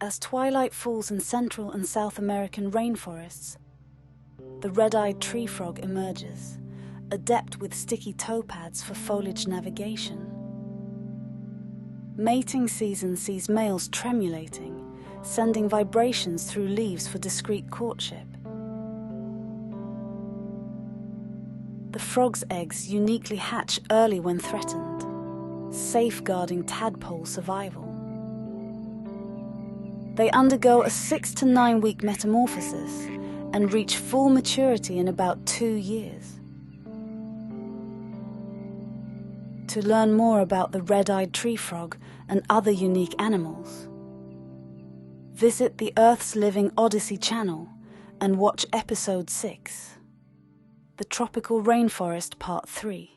As twilight falls in Central and South American rainforests, the red-eyed tree frog emerges, adept with sticky toe pads for foliage navigation. Mating season sees males tremulating, sending vibrations through leaves for discreet courtship. The frog's eggs uniquely hatch early when threatened, safeguarding tadpole survival. They undergo a 6 to 9 week metamorphosis and reach full maturity in about 2 years. To learn more about the red-eyed tree frog and other unique animals, visit the Earth's Living Odyssey channel and watch episode 6, The Tropical Rainforest Part 3.